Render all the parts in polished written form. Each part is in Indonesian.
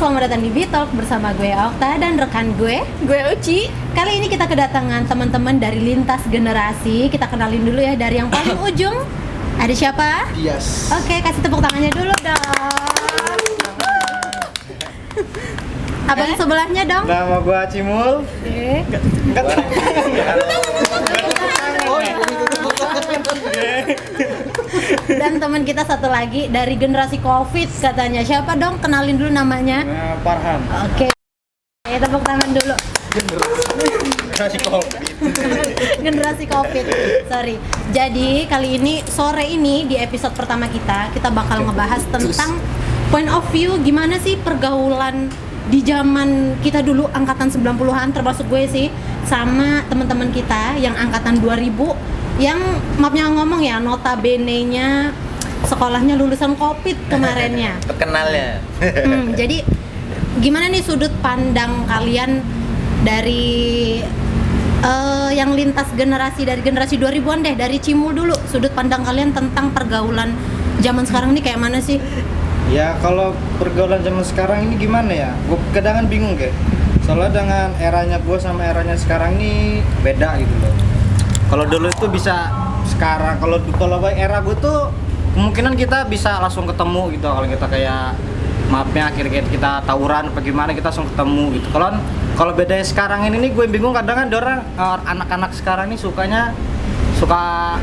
selamat datang di Bitalk bersama gue Okta dan rekan gue Uci. Kali ini kita kedatangan teman-teman dari lintas generasi. Kita kenalin dulu ya dari yang paling ujung. Ada siapa? Yes. Oke, kasih tepuk tangannya dulu dong. Abang sebelahnya dong. Nama gua Cimul. Dan teman kita satu lagi dari generasi Covid katanya. Siapa dong? Kenalin dulu namanya. Farhan. Oke. Tepuk tangan dulu. Generasi Covid. Generasi Covid. Sorry. Jadi kali ini sore ini di episode pertama kita bakal ngebahas tentang point of view gimana sih pergaulan di zaman kita dulu angkatan 90-an, termasuk gue sih, sama teman-teman kita yang angkatan 2000 yang maafnya ngomong ya, notabene-nya sekolahnya lulusan Covid kemarinnya. Terkenalnya. Jadi gimana nih sudut pandang kalian dari yang lintas generasi, dari generasi 2000-an deh, dari Cimul dulu. Sudut pandang kalian tentang pergaulan zaman sekarang nih kayak mana sih? Ya kalau pergaulan zaman sekarang ini gimana ya? Gue kadang bingung kayak. Soalnya dengan eranya gue sama eranya sekarang ini beda gitu loh. Kalau dulu itu bisa sekarang, kalau era gue tuh kemungkinan kita bisa langsung ketemu gitu. Kalau kita kayak maafnya akhirnya kita tawuran apa gimana kita langsung ketemu gitu. Kalau bedanya sekarang ini nih gue bingung, kadang kan orang anak-anak sekarang ini suka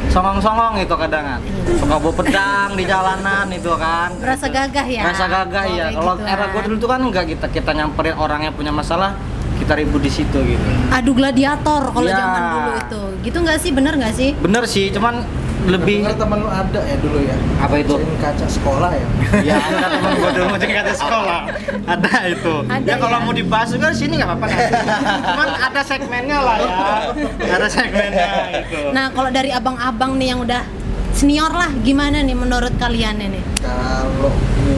songong-songong gitu kadang kan. Suka bawa pedang di jalanan itu kan. Rasa gagah ya. Rasa gagah ya. Kalau gitu era gue dulu tuh kan enggak, kita nyamperin orang yang punya masalah, kita ribut di situ gitu. Adu gladiator kalau Ya. zaman dulu itu. Gitu nggak sih? Bener nggak sih? Bener sih, cuman lebih Dengar temen lu ada ya dulu ya? apa itu? Mecahin kaca sekolah ya? Ya ada temen gue dulu mau kata sekolah. Ada itu. Ada Ya kalau ya? mau dibahas juga di sini nggak apa-apa. Cuman ada segmennya lah ya. Ada segmennya gitu. Nah, kalau dari abang-abang nih yang udah senior lah, gimana nih menurut kalian ini? Kalau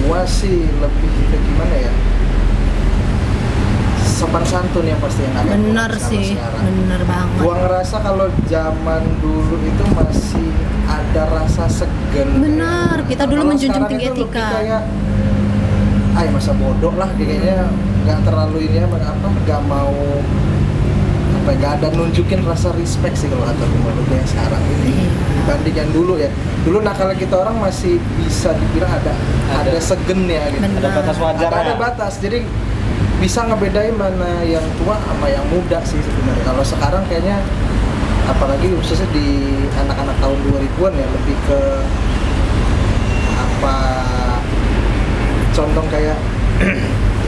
gua sih lebih ke gimana ya? Sopan santun yang pasti yang ada. Bener sama sih, sekarang. bener banget. Gua ngerasa kalau zaman dulu itu masih ada rasa segan. Bener, kita dulu Kalau menjunjung sekarang tinggi itu lebih etika. Kayak, masa bodoh lah kayaknya nggak terlalu ini nggak mau nggak ada nunjukin rasa respect sih kalau kata menurut gue yang sekarang ini dibanding yang dulu ya. Dulu nakalnya kita orang masih bisa dibilang ada segen ya gitu. Bener. Ada batas wajar. Ada batas, jadi bisa ngebedain mana yang tua sama yang muda sih sebenarnya. Kalau sekarang kayaknya apalagi khususnya di anak-anak tahun 2000-an ya, lebih ke contoh kayak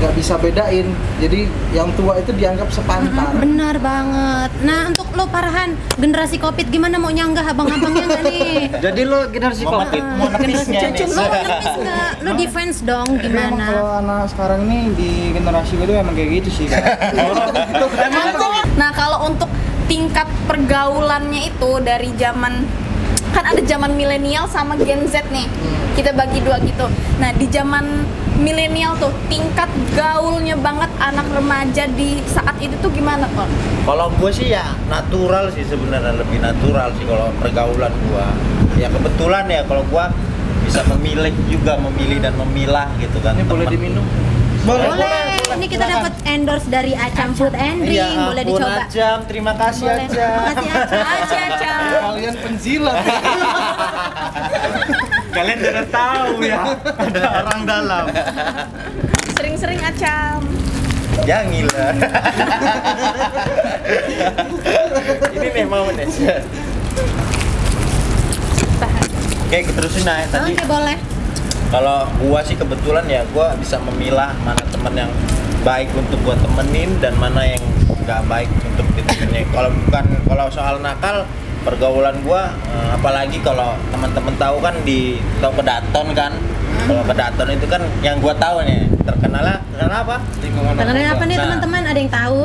nggak bisa bedain, jadi yang tua itu dianggap sepantar. Benar banget. Nah, untuk lo Farhan, generasi Covid gimana mau nyanggah abang-abangnya nggak nih? Jadi lo generasi Covid. Mau nepisnya nih. Lo nangis nggak? Lo defense dong Tapi emang gimana? kalau anak sekarang ini di generasi gue tuh emang kayak gitu sih kan. Nah, kalau untuk tingkat pergaulannya itu dari zaman, kan ada zaman milenial sama Gen Z nih. Kita bagi dua gitu. Nah, di zaman milenial tuh tingkat gaulnya banget anak remaja di saat itu tuh gimana, Kon? Kalau gue sih ya natural sih sebenarnya, lebih natural sih kalau pergaulan gue. Ya kebetulan ya kalau gue bisa memilih dan memilah gitu kan. Ini boleh teman. diminum? Boleh. Ini kita dapat endorse dari Acam Food and Drink. Ya Boleh ampun, dicoba. Acam, terima kasih Boleh. Acam. Makasih Acam. Kalian penjilat. Kalian udah tahu ya, ada orang dalam. Sering-sering Acam. Ya gila. Ini nih mau nih. Oke, terusin aja tadi. Oke, boleh. Kalau gua sih kebetulan ya gua bisa memilah mana teman yang baik untuk gua temenin dan mana yang nggak baik untuk ditemenin. Kalau soal nakal pergaulan gua apalagi kalau teman-teman tahu kan tahu Pedaton kan. Kalau Pedaton itu kan yang gua tahu nih terkenal apa? Terkenalnya apa nih Nah. teman-teman? Ada yang tahu?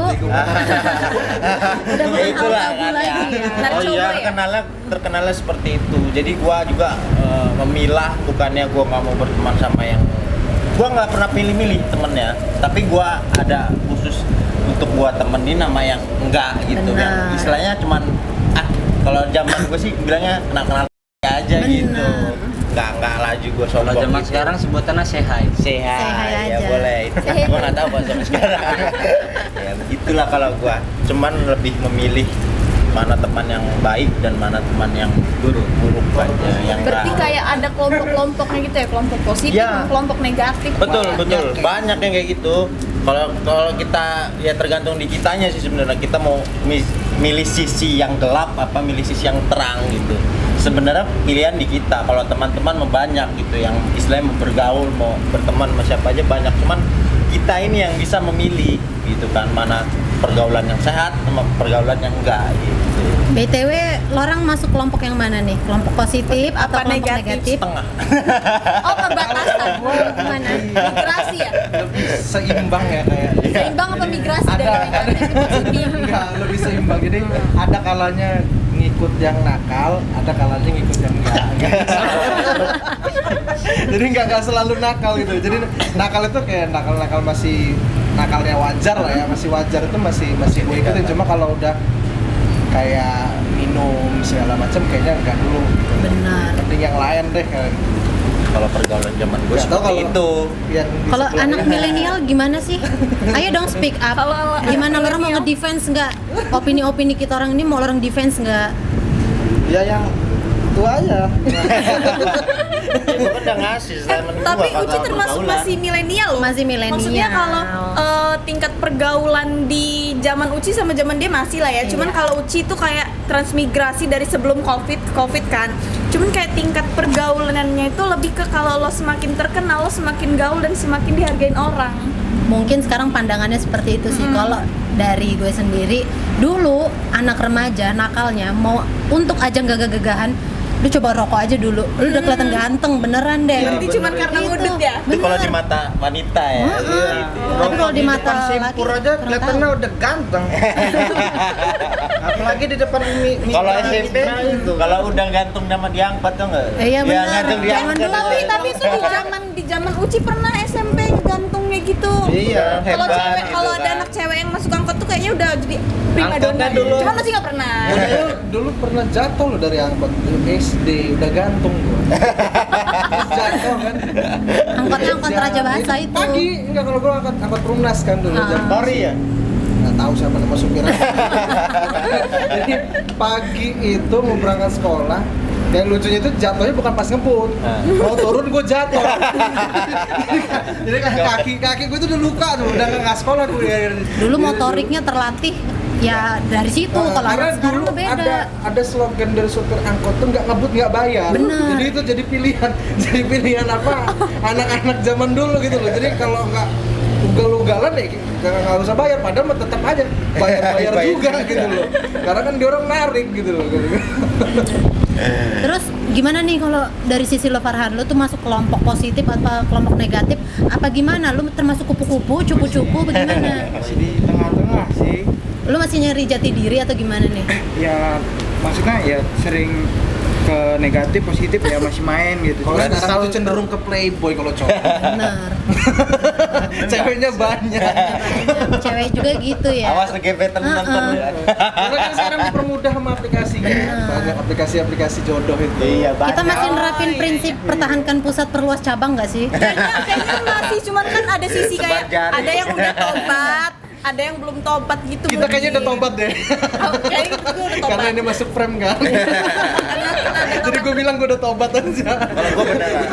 Udah bukan Itulah tabu kan lagi ya. ya. Oh Narcoba iya, ya? terkenalnya seperti itu. Jadi gua juga memilah, bukannya gua nggak mau berteman sama yang gua nggak pernah pilih-milih temennya, tapi gua ada khusus untuk gua temenin sama yang enggak gitu. Benar. Yang istilahnya cuman kalau zaman gua sih bilangnya kenal-kenal aja gitu. Bener. Nggak laju gue Kalau sombong zaman gitu. sekarang sebutannya sehai. Say hi Ya aja. boleh. Gue nggak tahu bahasa sekarang. Ya begitulah kalau gue. Cuman lebih memilih mana teman yang baik dan mana teman yang buruk aja. Yang Berarti nggak- kayak ada kelompok-kelompoknya gitu ya, kelompok positif, Ya. kelompok negatif. betul Banyak. banyak yang kayak gitu. Kalau kita ya tergantung di kitanya sih sebenarnya, kita mau milih sisi yang gelap apa milih sisi yang terang gitu. Sebenarnya pilihan di kita. Kalau teman-teman mau banyak gitu yang istilahnya mau bergaul, mau berteman sama siapa aja banyak, cuman kita ini yang bisa memilih gitu kan, mana pergaulan yang sehat sama pergaulan yang enggak gitu. BTW, lo orang masuk kelompok yang mana nih? Kelompok positif atau Apa kelompok negatif? negatif? Tengah. Oh, perbatasan. Mana? Migrasi ya? Lebih seimbang ya kayaknya. Seimbang apa migrasi dari Ada negatif ke positif? enggak lebih seimbang. Jadi ada kalanya ngikut yang nakal, ada kalanya ngikut yang enggak. Jadi enggak selalu nakal gitu. Jadi nakal itu kayak nakal masih nakalnya wajar lah ya, masih wajar itu masih gue ikutin. Cuma kalau udah kayak minum segala macam kayaknya enggak dulu. Benar. Mending yang lain deh kayak. Kalau pergaulan zaman gue Nggak tahu seperti kalau itu. yang di Kalau sebelah- anak milenial gimana sih? Ayo dong speak up. Kalau Gimana lo orang mau nge-defense nggak? Opini-opini kita orang ini mau lo orang defense nggak? Ya yang tua aja. Gue kan udah ngasih statement Tapi gua Uci kalau termasuk pergaulan. masih milenial loh. Masih milenial. Maksudnya kalau tingkat pergaulan di zaman Uci sama zaman dia masih lah ya. Cuman Iya. kalau Uci itu kayak transmigrasi dari sebelum COVID kan. Cuman kayak tingkat pergaulannya itu lebih ke kalau lo semakin terkenal, lo semakin gaul dan semakin dihargain orang. Mungkin sekarang pandangannya seperti itu sih. Kalau dari gue sendiri, dulu anak remaja nakalnya mau untuk aja nggak gagahan, lu coba rokok aja dulu. Lu udah kelihatan ganteng beneran deh. Berarti cuman karena Itu. ngudut ya? Itu kalau di Bener. mata wanita ya. Heeh. Gitu. Tapi kalau di mata depan simpur laki, aja kurang kelihatannya tahu. udah ganteng. Apalagi di depan Kalau SMP itu. kalau udah gantung sama diangkat tuh enggak? Iya, benar. gantung Zaman diangkat. dulu. Tapi itu di zaman Uci pernah SMP gantungnya gitu. Iya, Kalau hebat cewek, gitu kalau ada kan. anak cewek yang masuk angkot tuh kayaknya udah jadi prima Angkotnya donna dulu. Cuman masih nggak pernah. Dulu pernah jatuh loh dari angkot SD, udah gantung gua. Jatuh kan. Angkotnya angkot Raja Bahasa itu. Pagi, enggak kalau gua angkot Perumnas kan dulu. Ah. jam Tori ya? nggak tahu siapa nama supirnya. Jadi pagi itu mau berangkat sekolah, yang lucunya itu jatuhnya bukan pas ngebut, mau turun gue jatuh. Jadi kaki gue tuh udah luka tuh, udah nggak sekolah gue. Dulu motoriknya terlatih ya dari situ. Kalau karena anak sekarang dulu mah beda. ada slogan dari supir angkot tuh nggak ngebut nggak bayar. Bener. Jadi itu jadi pilihan apa anak-anak zaman dulu gitu loh. Jadi kalau nggak ugal-ugalan ya nggak usah bayar, padahal mah tetap aja bayar juga gitu loh. Karena kan dia orang narik gitu loh. Terus gimana nih kalau dari sisi lo Farhan, lo tuh masuk kelompok positif atau kelompok negatif? Apa gimana? Lo termasuk kupu-kupu, cupu-cupu, bagaimana? Masih di tengah-tengah sih. Lo masih nyari jati diri atau gimana nih? Ya maksudnya ya sering ke negatif positif ya masih main gitu. Kalau Cuman sekarang tuh cenderung ke playboy kalau cowok. Bener. Ceweknya banyak. Cewek juga gitu ya. Awas gebetan nonton ya. Karena kan sekarang dipermudah sama aplikasinya. Banyak aplikasi-aplikasi jodoh itu. Iya, Kita banyak. masih nerapin prinsip pertahankan pusat perluas cabang nggak sih? Kayaknya masih, cuman kan ada sisi Sebar kayak jari. ada yang udah tobat, ada yang belum tobat gitu. Kita kayaknya udah tobat deh. Kayaknya kita udah tobat. Karena ini masuk frame kan. Jadi gue bilang gue udah tobat aja. Kalau gue beneran.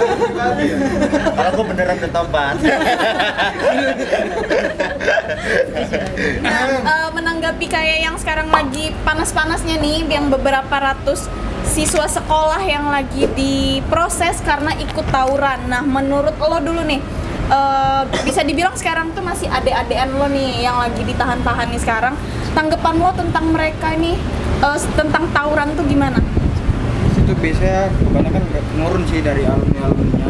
Kalau gue beneran udah tobat. Nah, menanggapi kayak yang sekarang lagi panas-panasnya nih, yang beberapa ratus siswa sekolah yang lagi diproses karena ikut tawuran. Nah, menurut lo dulu nih, bisa dibilang sekarang tuh masih adik-adikan lo nih yang lagi ditahan-tahan nih sekarang. Tanggapan lo tentang mereka nih, tentang tawuran tuh gimana? itu biasanya kebanyakan nurun sih dari alumni-alumninya.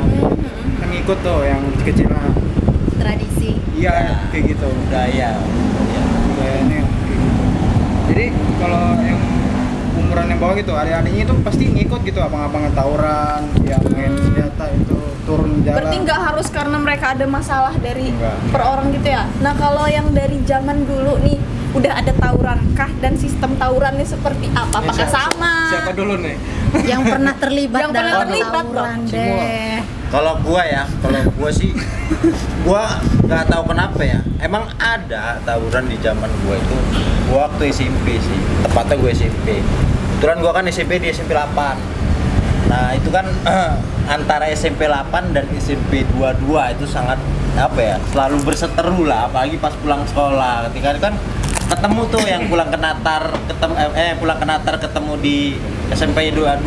Kan ngikut tuh yang kecil lah. Tradisi. Iya, kayak gitu. Budaya. Kayaknya kayak gitu. Jadi kalau yang umuran yang bawah gitu, adik-adiknya itu pasti ngikut gitu, abang-abang tawuran, yang main senjata itu turun jalan. Berarti nggak harus karena mereka ada masalah dari Nggak. per orang gitu ya? Nah, kalau yang dari zaman dulu nih, udah ada tawuran kah dan sistem tawurannya seperti apa? Apakah sama? Siapa siapa dulu nih? Yang pernah terlibat Yang pernah dalam terlibat tawuran dong. deh. Kalau gua sih gua nggak tahu kenapa ya. Emang ada tawuran di zaman gua itu. Gua waktu SMP sih. Tepatnya gua SMP. Kebetulan gua kan SMP di SMP 8. Nah, itu kan antara SMP 8 dan SMP 22 itu sangat apa ya? Selalu berseteru lah, apalagi pas pulang sekolah. Ketika kan ketemu tuh yang pulang ke Natar ketemu di SMP 22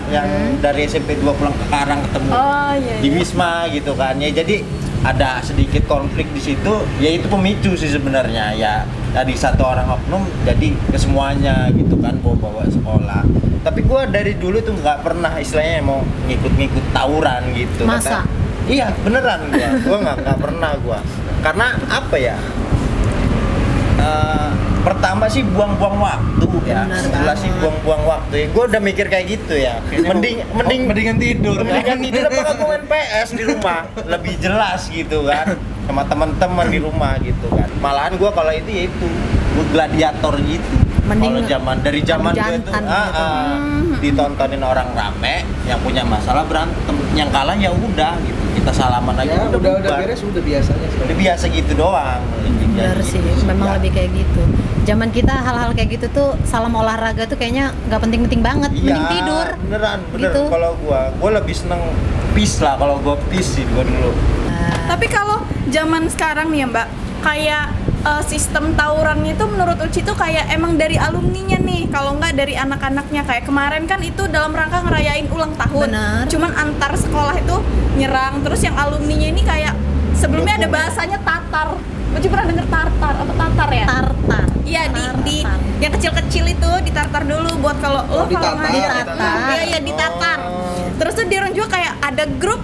yang dari SMP 2 pulang ke Karang ketemu Oh, iya, di iya. Wisma gitu kan ya, jadi ada sedikit konflik di situ ya, itu pemicu sih sebenarnya ya, dari satu orang oknum jadi ke semuanya gitu kan bawa sekolah. Tapi gua dari dulu tuh nggak pernah istilahnya mau ngikut-ngikut tawuran gitu. Masa? Iya beneran gua nggak pernah gua, karena apa ya, pertama sih buang-buang waktu ya, Benar jelas sih banget. buang-buang waktu ya. Gue udah mikir kayak gitu ya, Mendingan tidur. mendingan tidur apa gue main PS di rumah, lebih jelas gitu kan, sama teman-teman di rumah gitu kan. Malahan gue kalau itu ya itu gue gladiator gitu. Mending Kalau dari zaman gue itu jantan gitu. ditontonin orang rame yang punya masalah berantem, yang kalah ya udah gitu, kita salaman aja Ya udah bubar. beres udah biasanya Udah sih. biasa gitu doang. Bener sih, memang lebih kayak gitu. Zaman kita hal-hal kayak gitu tuh, salam olahraga tuh kayaknya nggak penting-penting banget. Iya, Mending tidur. beneran bener. Gitu. Kalau gua lebih seneng peace lah, kalau gua peace sih gua dulu. Nah, Tapi kalau zaman sekarang nih ya Mbak, kayak sistem tawurannya itu menurut Uci tuh kayak emang dari alumninya nih, kalau nggak dari anak-anaknya. Kayak kemarin kan itu dalam rangka ngerayain ulang tahun. Benar. Cuman antar sekolah itu nyerang, terus yang alumninya ini kayak sebelumnya ada bahasanya tatar. Uci pernah denger tartar apa tatar ya? tartar. Iya di Tartar. yang kecil-kecil itu ditartar dulu buat kalau lo kalau ditatar. ngajar. Ditatar. Iya ditatar. Terus tuh dia juga kayak ada grup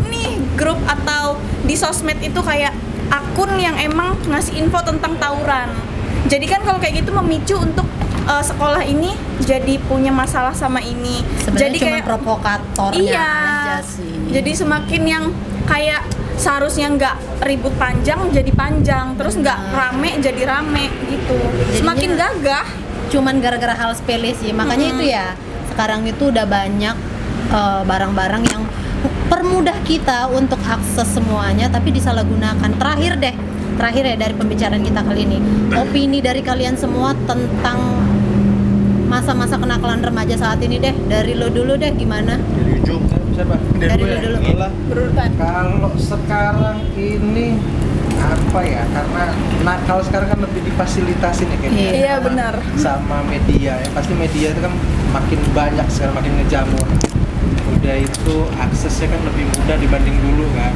atau di sosmed itu kayak akun yang emang ngasih info tentang tawuran. Jadi kan kalau kayak gitu memicu untuk sekolah ini jadi punya masalah sama ini. Sebenarnya Jadi cuma kayak provokatornya iya. aja sih. Jadi semakin yang kayak seharusnya nggak ribut panjang jadi panjang, terus nggak rame jadi rame gitu. Semakin gagah. Cuman gara-gara hal sepele sih. Makanya itu ya, sekarang itu udah banyak barang-barang yang permudah kita untuk akses semuanya tapi disalahgunakan. Terakhir ya dari pembicaraan kita kali ini, opini dari kalian semua tentang masa-masa kenakalan remaja saat ini deh. Dari lo dulu deh, gimana? Dari ujung siapa? Dari lu dulu. Gila. Berurutan. Kalau sekarang ini apa ya, karena nakal sekarang kan lebih difasilitasi nih kayaknya. Iya benar. Sama media ya, pasti media itu kan makin banyak sekarang, makin ngejamur. Udah itu aksesnya kan lebih mudah dibanding dulu kan.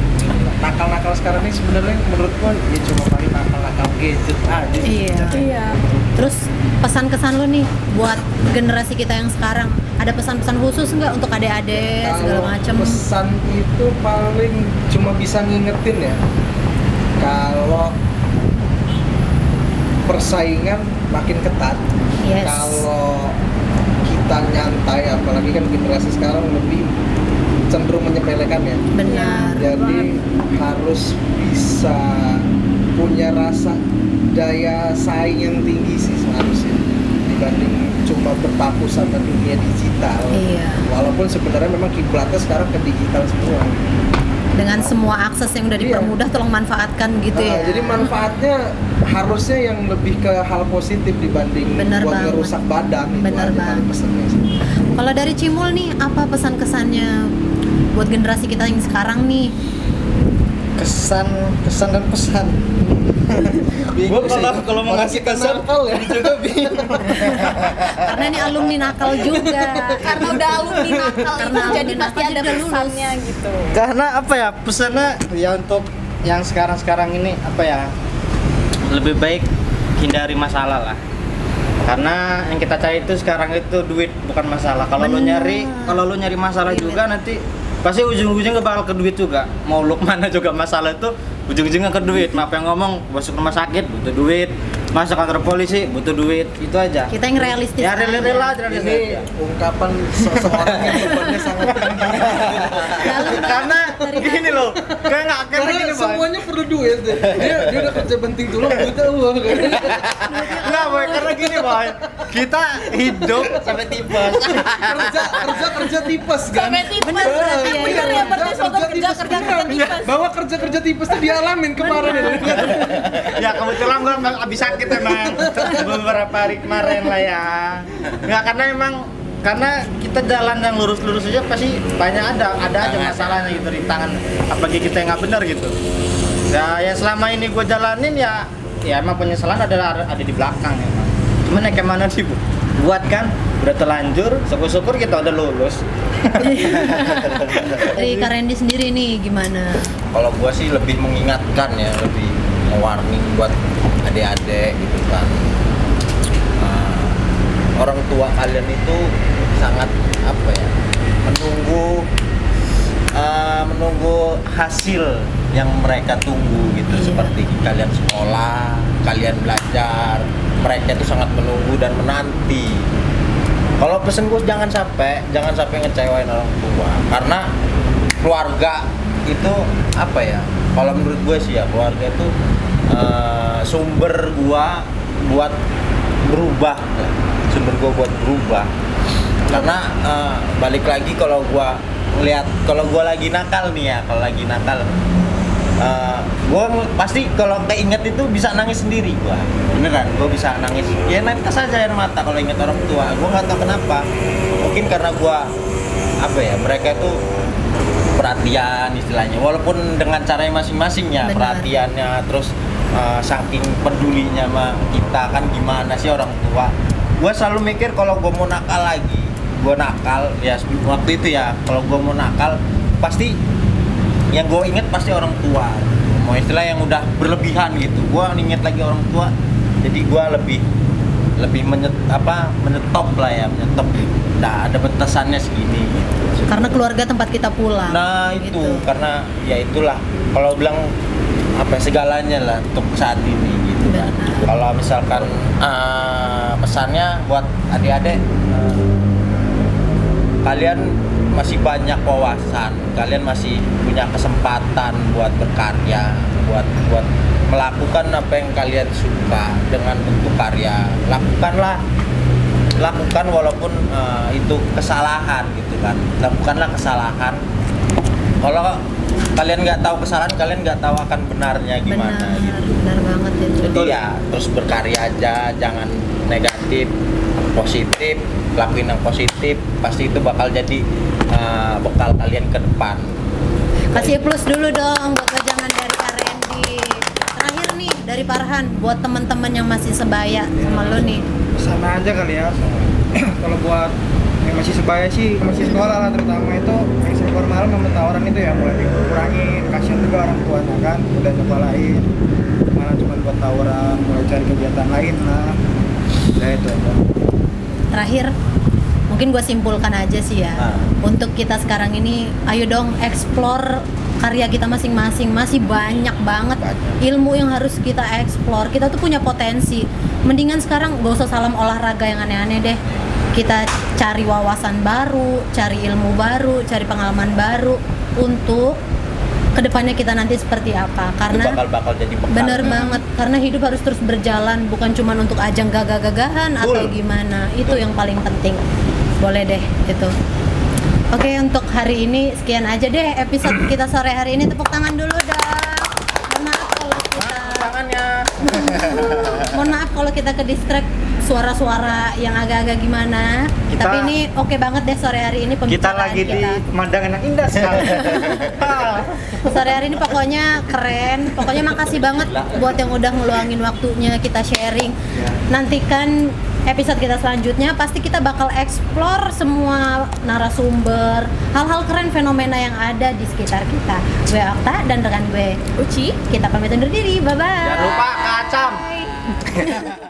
Nakal-nakal sekarang ini sebenarnya menurut gua ya cuma paling nakal-nakal gadget aja. Iya. Iya. Terus pesan-kesan lo nih buat generasi kita yang sekarang, ada pesan-pesan khusus nggak untuk adik-adik segala Kalau macam? pesan itu paling cuma bisa ngingetin ya, kalau persaingan makin ketat. Yes. Kalau kita nyantai, apalagi kan generasi sekarang lebih cenderung menyepelekan ya. Benar. Jadi harus bisa punya rasa daya saing yang tinggi sih seharusnya, dibanding cuma berpaku sama dunia digital. Iya. Walaupun sebenarnya memang kiblatnya sekarang ke digital semua. Dengan semua akses yang udah Iya. dipermudah, tolong manfaatkan gitu Nah, ya. jadi manfaatnya harusnya yang lebih ke hal positif dibanding Bener buat banget. ngerusak badan. Itu Bener aja paling banget. pesennya sih. Kalau dari Cimul nih, apa pesan-kesannya buat generasi kita yang sekarang nih? kesan dan pesan. Bingung Gua sih. kalau mau ngasih Kita kesan nakal ya. juga bingung. Karena ini alumni nakal juga. Karena udah alumni nakal Karena itu jadi alumni pasti nakal ada jadi udah lulus. pesannya gitu. Karena apa ya, pesannya ya untuk yang sekarang ini apa ya, lebih baik hindari masalah lah. Karena yang kita cari itu sekarang itu duit, bukan masalah. Kalau lu nyari masalah juga nanti pasti ujung-ujungnya bakal ke duit juga. Mau lu mana juga masalah itu ujung-ujungnya ke duit. Maaf yang ngomong, masuk rumah sakit butuh duit, masuk kantor polisi butuh duit, itu aja. Kita yang realistis. Ya rela aja. Ini ungkapan seseorang yang bebannya sangat tinggi. Dalam Karena dari Gini loh, kayak nggak karena Karena gini boy. semuanya perlu duit deh. Dia udah kerja banting tulang butuh uang kan. Nggak boy, karena gini boy. Kita hidup Sampai tipes. kerja tipes kan. Sampai tipes Bener, berarti ya. iya, Bener iya. ya berarti soal kerja tipes. Bahwa kerja tipes tuh dialamin kemarin ya. ya kebetulan gue habis sakit emang beberapa hari kemarin lah ya. Nggak karena emang karena kita jalan yang lurus-lurus aja pasti banyak ada aja masalahnya gitu, rintangan apalagi kita yang nggak benar gitu. Ya yang selama ini gue jalanin ya emang penyesalan ada di belakang ya. Cuman ya kemana sih buat kan udah terlanjur, syukur-syukur kita udah lulus. Dari Kak Randy sendiri nih gimana? Kalau gua sih lebih mengingatkan ya, lebih warning buat adik-adik gitu kan. Orang tua kalian itu sangat apa ya, menunggu hasil yang mereka tunggu gitu. Iya. Seperti kalian sekolah, kalian belajar, mereka itu sangat menunggu dan menanti. Kalau pesen gue jangan sampai ngecewain orang tua, karena keluarga itu apa ya, kalau menurut gue sih ya, keluarga itu sumber gua buat berubah, karena balik lagi kalau gua lagi nakal nih ya, gua pasti kalau keinget itu bisa nangis sendiri gua, beneran gua bisa nangis ya, netes aja air mata kalau inget orang tua. Gua nggak tahu kenapa, mungkin karena gua apa ya, mereka itu perhatian istilahnya, walaupun dengan caranya masing-masing ya. Benar. Perhatiannya, terus saking pedulinya sama kita kan, gimana sih orang tua. Gua selalu mikir kalau gua mau nakal lagi, gua nakal ya waktu itu ya, kalau gua mau nakal pasti yang gue inget pasti orang tua, mau istilah yang udah berlebihan gitu. Gue inget lagi orang tua, jadi gue lebih menyetop lah ya, nah ada batasannya segini gitu. Karena keluarga tempat kita pulang. Nah itu gitu. karena ya itulah, kalau bilang apa segalanya lah untuk saat ini gitu kan. Benar. Kalau misalkan pesannya buat adik-adik, kalian masih banyak wawasan, kalian masih punya kesempatan buat berkarya, buat melakukan apa yang kalian suka dengan bentuk karya. Lakukan walaupun itu kesalahan gitu kan. Lakukanlah kesalahan. Kalau kalian nggak tahu kesalahan, kalian nggak tahu akan benarnya gimana gitu. Benar banget itu. Jadi ya terus berkarya aja, jangan negatif, positif, lakuin yang positif, pasti itu bakal jadi bekal kalian ke depan. Kasih plus dulu dong buat wejangan dari Kak Randy. Terakhir nih dari Farhan buat teman-teman yang masih sebaya sama lo nih. Sama aja kali ya. Kalau buat yang masih sebaya sih, masih sekolah lah terutama itu, yang informal sama tawaran itu ya mulai dikurangin. Kasian juga orang tuanya kan, udah nyoba lain, malah cuma buat tawaran, mulai cari kegiatan lain lah. Ya itu aja. Terakhir mungkin gue simpulkan aja sih ya, untuk kita sekarang ini ayo dong explore karya kita masing-masing. Masih banyak banget ilmu yang harus kita explore. Kita tuh punya potensi, mendingan sekarang gak usah salam olahraga yang aneh-aneh deh, kita cari wawasan baru, cari ilmu baru, cari pengalaman baru untuk kedepannya kita nanti seperti apa. Karena Itu bakal jadi bekal. bener banget, karena hidup harus terus berjalan, bukan cuma untuk ajang gagah-gagahan atau gimana. Itu yang paling penting. Boleh deh itu. Oke, untuk hari ini sekian aja deh episode kita sore hari ini. Tepuk tangan dulu dong. Mohon maaf kalau kita mohon maaf kalau kita ke distract suara-suara yang agak-agak gimana. Tapi ini oke banget deh sore hari ini Kita pembicaraan lagi di pemandangan yang indah sekali. Sore hari ini pokoknya keren. Pokoknya makasih banget buat yang udah ngeluangin waktunya kita sharing. Nantikan episode kita selanjutnya, pasti kita bakal explore semua narasumber, hal-hal keren, fenomena yang ada di sekitar kita. Gue Okta dan rekan gue Uci. Kita pamit undur diri. Bye bye. Jangan lupa kacam.